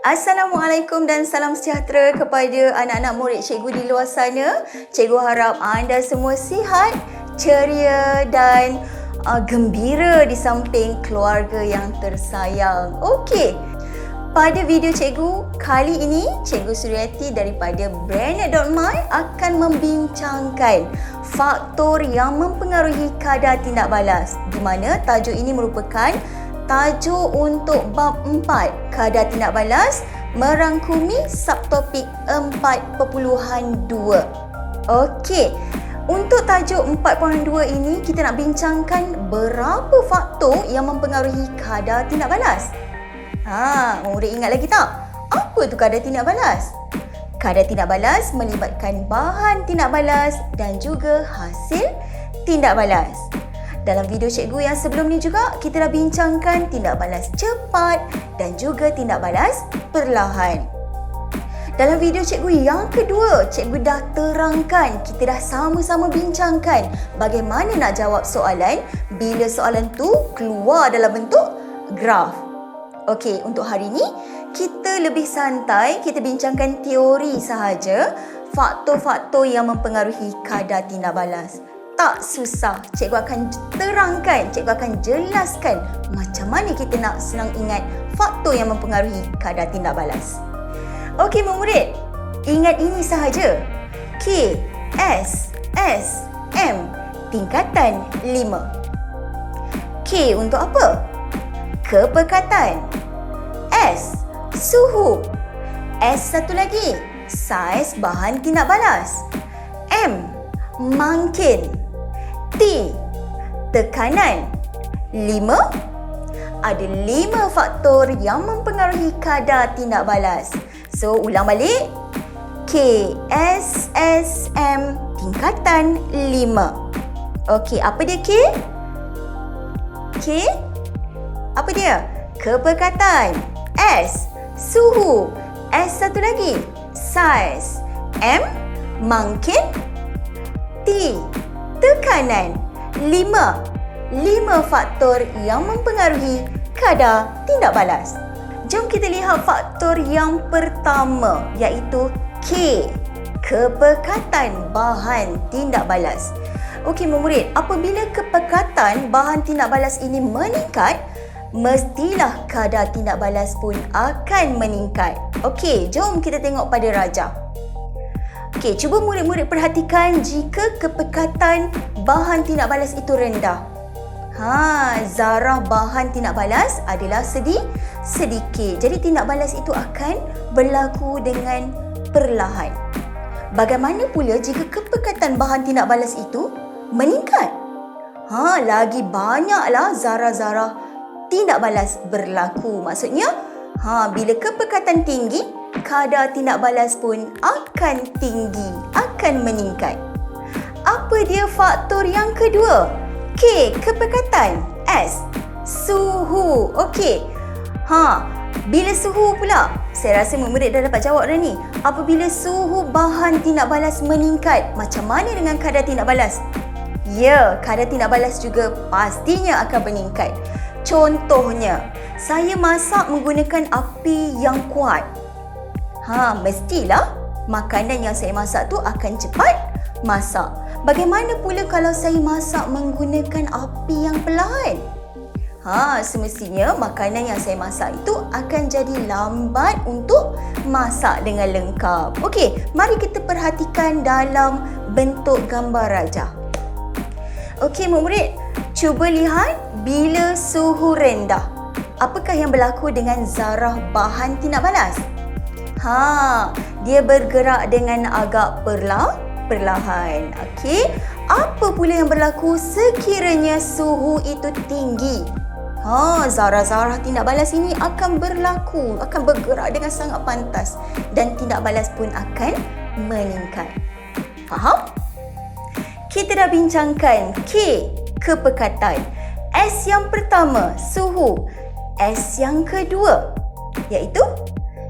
Assalamualaikum dan salam sejahtera kepada anak-anak murid cikgu di luar sana. Cikgu harap anda semua sihat, ceria dan gembira di samping keluarga yang tersayang. Okey, pada video cikgu kali ini, Cikgu Suryati daripada Branded.my akan membincangkan faktor yang mempengaruhi kadar tindak balas, di mana tajuk ini merupakan tajuk untuk bab 4 kadar tindak balas merangkumi subtopik 4.2. Okey, untuk tajuk 4.2 ini kita nak bincangkan berapa faktor yang mempengaruhi kadar tindak balas. Murid ingat lagi tak? Apa tu kadar tindak balas? Kadar tindak balas melibatkan bahan tindak balas dan juga hasil tindak balas. Dalam video cikgu yang sebelum ni juga, kita dah bincangkan tindak balas cepat dan juga tindak balas perlahan. Dalam video cikgu yang kedua, cikgu dah terangkan, kita dah sama-sama bincangkan bagaimana nak jawab soalan bila soalan tu keluar dalam bentuk graf. Okey, untuk hari ni, kita lebih santai, kita bincangkan teori sahaja, faktor-faktor yang mempengaruhi kadar tindak balas. Tak susah, cikgu akan terangkan, cikgu akan jelaskan macam mana kita nak senang ingat faktor yang mempengaruhi kadar tindak balas. Okey murid, ingat ini sahaja. K, S, S, M, tingkatan 5. K untuk apa? Kepekatan. S, suhu. S satu lagi, saiz bahan tindak balas. M, mangkin. T, tekanan. 5, ada 5 faktor yang mempengaruhi kadar tindak balas. So, ulang balik. K, S, S, M, tingkatan 5. Okey, apa dia K? K, apa dia? Kepekatan. S, suhu. S satu lagi, saiz. M, mangkin. T, tekanan. 5 faktor yang mempengaruhi kadar tindak balas. Jom kita lihat faktor yang pertama, iaitu K, kepekatan bahan tindak balas. Okey murid, apabila kepekatan bahan tindak balas ini meningkat, mestilah kadar tindak balas pun akan meningkat. Okey, jom kita tengok pada rajah. Okey, cuba murid-murid perhatikan jika kepekatan bahan tindak balas itu rendah. Zarah bahan tindak balas adalah sedikit. Jadi tindak balas itu akan berlaku dengan perlahan. Bagaimana pula jika kepekatan bahan tindak balas itu meningkat? Lagi banyaklah zarah-zarah tindak balas berlaku. Maksudnya, bila kepekatan tinggi, kadar tindak balas pun akan tinggi, akan meningkat. Apa dia faktor yang kedua? K, kepekatan. S, suhu. Okey. Bila suhu pula? Saya rasa murid dah dapat jawab dah ni. Apabila suhu bahan tindak balas meningkat, macam mana dengan kadar tindak balas? Ya, kadar tindak balas juga pastinya akan meningkat. Contohnya, saya masak menggunakan api yang kuat. Mestilah makanan yang saya masak tu akan cepat masak. Bagaimana pula kalau saya masak menggunakan api yang perlahan? Semestinya makanan yang saya masak itu akan jadi lambat untuk masak dengan lengkap. Okey, mari kita perhatikan dalam bentuk gambar rajah. Okey murid, cuba lihat bila suhu rendah. Apakah yang berlaku dengan zarah bahan tindak balas? Dia bergerak dengan agak perlahan. Okey, apa pula yang berlaku sekiranya suhu itu tinggi? Zarah-zarah tindak balas ini akan bergerak dengan sangat pantas dan tindak balas pun akan meningkat. Faham? Kita dah bincangkan K, kepekatan. S yang pertama, suhu. S yang kedua, iaitu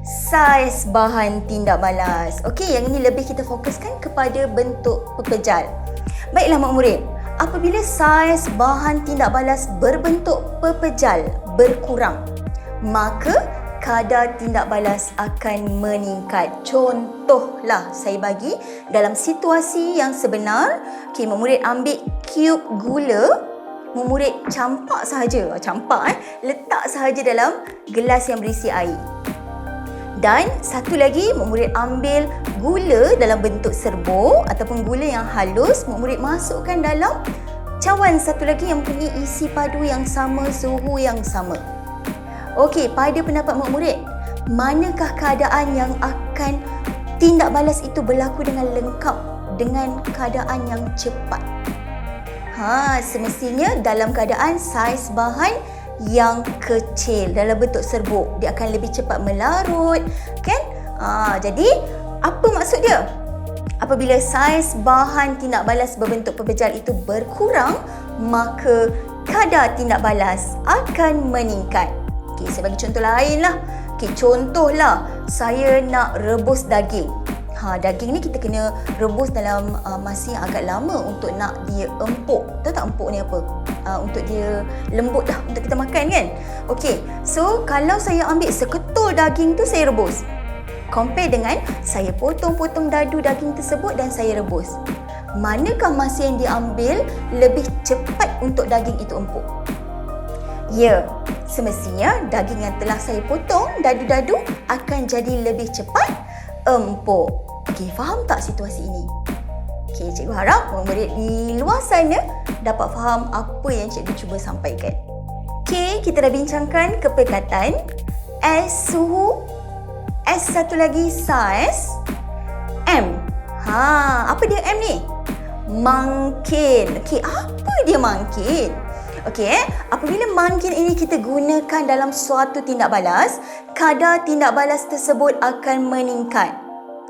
saiz bahan tindak balas. Okey, yang ini lebih kita fokuskan kepada bentuk pepejal. Baiklah mak murid, apabila saiz bahan tindak balas berbentuk pepejal berkurang, maka kadar tindak balas akan meningkat. Contohlah saya bagi dalam situasi yang sebenar, memurid ambil cube gula, memurid campak sahaja, letak sahaja dalam gelas yang berisi air. Dan satu lagi, memurid ambil gula dalam bentuk serbuk ataupun gula yang halus, memurid masukkan dalam cawan satu lagi yang mempunyai isi padu yang sama, suhu yang sama. Okey, pada pendapat murid, manakah keadaan yang akan tindak balas itu berlaku dengan lengkap, dengan keadaan yang cepat? Semestinya dalam keadaan saiz bahan yang kecil dalam bentuk serbuk, dia akan lebih cepat melarut, kan? Jadi apa maksud dia? Apabila saiz bahan tindak balas berbentuk pebejal itu berkurang, maka kadar tindak balas akan meningkat. Okey, saya bagi contoh lain lah. Okey, contohlah saya nak rebus daging. Daging ni kita kena rebus dalam masa yang agak lama untuk nak dia empuk. Tahu tak empuk ni apa? Untuk dia lembut dah untuk kita makan, kan? Okey, so kalau saya ambil seketul daging tu saya rebus, compare dengan saya potong-potong dadu daging tersebut dan saya rebus, manakah masa yang diambil lebih cepat untuk daging itu empuk? Ya, semestinya daging yang telah saya potong dadu-dadu akan jadi lebih cepat empuk. Okey, faham tak situasi ini? Okey, cikgu harap murid di luar sana dapat faham apa yang cikgu cuba sampaikan. Okey, kita dah bincangkan kepekatan, S suhu, S satu lagi saiz, M. Apa dia M ni? Mangkin. Okey, apa dia mangkin? Okey, apabila mangkin ini kita gunakan dalam suatu tindak balas, kadar tindak balas tersebut akan meningkat.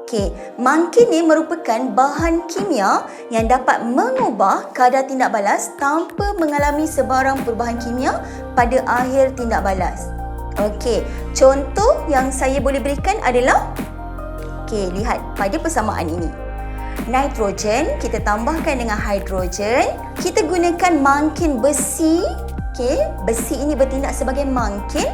Okey, mangkin ni merupakan bahan kimia yang dapat mengubah kadar tindak balas tanpa mengalami sebarang perubahan kimia pada akhir tindak balas. Okey, contoh yang saya boleh berikan adalah, okey, lihat pada persamaan ini. Nitrogen kita tambahkan dengan hidrogen, kita gunakan mangkin besi. Okey, besi ini bertindak sebagai mangkin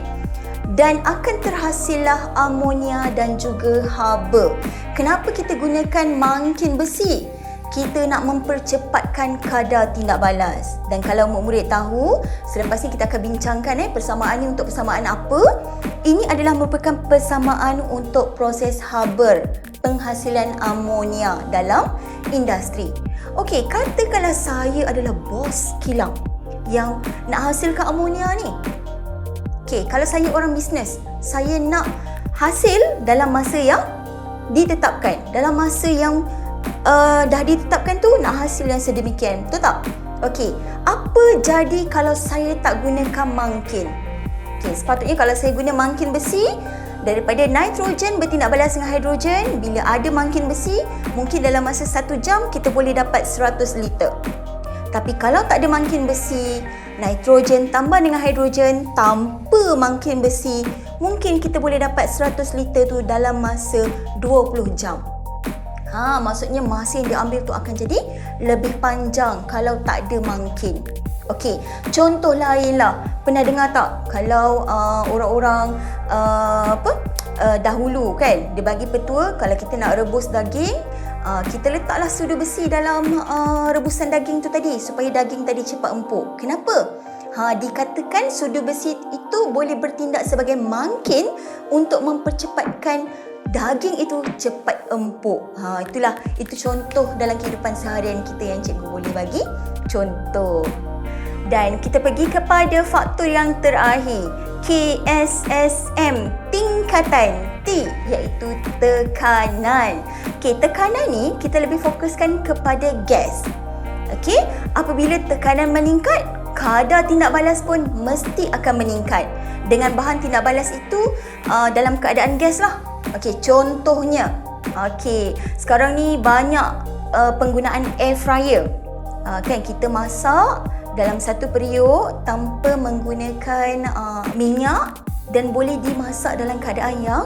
dan akan terhasillah amonia dan juga haba. Kenapa kita gunakan mangkin besi? Kita nak mempercepatkan kadar tindak balas. Dan kalau murid tahu, selepas ni kita akan bincangkan persamaan ni untuk persamaan apa. Ini adalah merupakan persamaan untuk proses Haber, penghasilan amonia dalam industri. Okey, katakanlah saya adalah bos kilang yang nak hasilkan amonia ni. Okey, kalau saya orang bisnes, saya nak hasil dalam masa yang ditetapkan. Dalam masa yang dah ditetapkan tu nak hasil yang sedemikian. Betul tak? Okey, apa jadi kalau saya tak gunakan mangkin? Okey, sepatutnya kalau saya guna mangkin besi, daripada nitrogen bertindak balas dengan hidrogen, bila ada mangkin besi, mungkin dalam masa 1 jam kita boleh dapat 100 liter. Tapi kalau tak ada mangkin besi, nitrogen tambah dengan hidrogen tanpa mangkin besi, mungkin kita boleh dapat 100 liter tu dalam masa 20 jam. Maksudnya masa yang diambil tu akan jadi lebih panjang kalau tak ada mangkin. Okey, contoh lain lah. Pernah dengar tak kalau orang-orang dahulu kan, dia bagi petua kalau kita nak rebus daging, kita letaklah sudu besi dalam rebusan daging tu tadi supaya daging tadi cepat empuk. Kenapa? Dikatakan sudu besi itu boleh bertindak sebagai mangkin untuk mempercepatkan daging itu cepat empuk. Itu contoh dalam kehidupan seharian kita yang cikgu boleh bagi contoh. Dan kita pergi kepada faktor yang terakhir, KSSM, tingkatan T, iaitu tekanan. Okey, tekanan ni kita lebih fokuskan kepada gas. Okey, apabila tekanan meningkat, kadar tindak balas pun mesti akan meningkat. Dengan bahan tindak balas itu dalam keadaan gas lah. Okey, contohnya, sekarang ni banyak penggunaan air fryer. Kan kita masak dalam satu periuk tanpa menggunakan minyak dan boleh dimasak dalam keadaan yang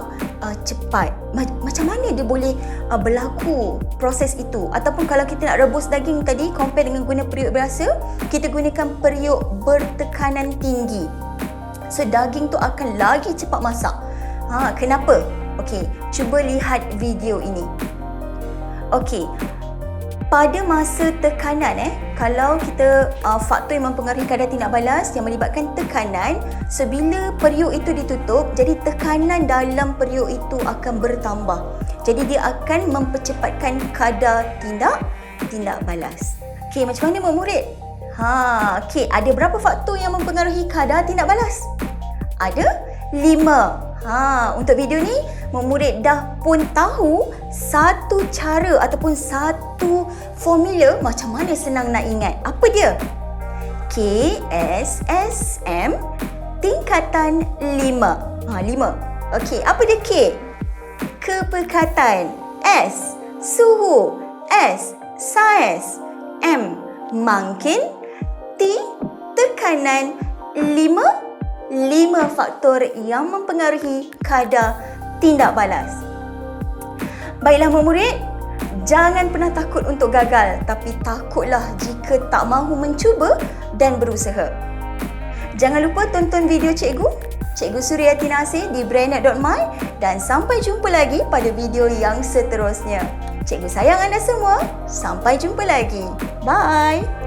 cepat. Macam mana dia boleh berlaku proses itu? Ataupun kalau kita nak rebus daging tadi, compare dengan guna periuk biasa, kita gunakan periuk bertekanan tinggi. So daging tu akan lagi cepat masak. Kenapa? Okey, cuba lihat video ini. Okey, pada masa tekanan kalau kita faktor yang mempengaruhi kadar tindak balas yang melibatkan tekanan, so bila periuk itu ditutup, jadi tekanan dalam periuk itu akan bertambah. Jadi dia akan mempercepatkan kadar tindak balas. Okey, macam mana murid? Okey, ada berapa faktor yang mempengaruhi kadar tindak balas? Ada 5. Untuk video ni, murid dah pun tahu satu cara ataupun satu formula macam mana senang nak ingat. Apa dia? KSSM tingkatan 5. 5. Okey, apa dia K? Kepekatan. S, suhu. S, saiz. M, makin. T, tekanan. 5 faktor yang mempengaruhi kadar tindak balas. Baiklah murid, jangan pernah takut untuk gagal, tapi takutlah jika tak mahu mencuba dan berusaha. Jangan lupa tonton video Cikgu Suryati Nasir di brainerd.my dan sampai jumpa lagi pada video yang seterusnya. Cikgu sayang anda semua. Sampai jumpa lagi. Bye.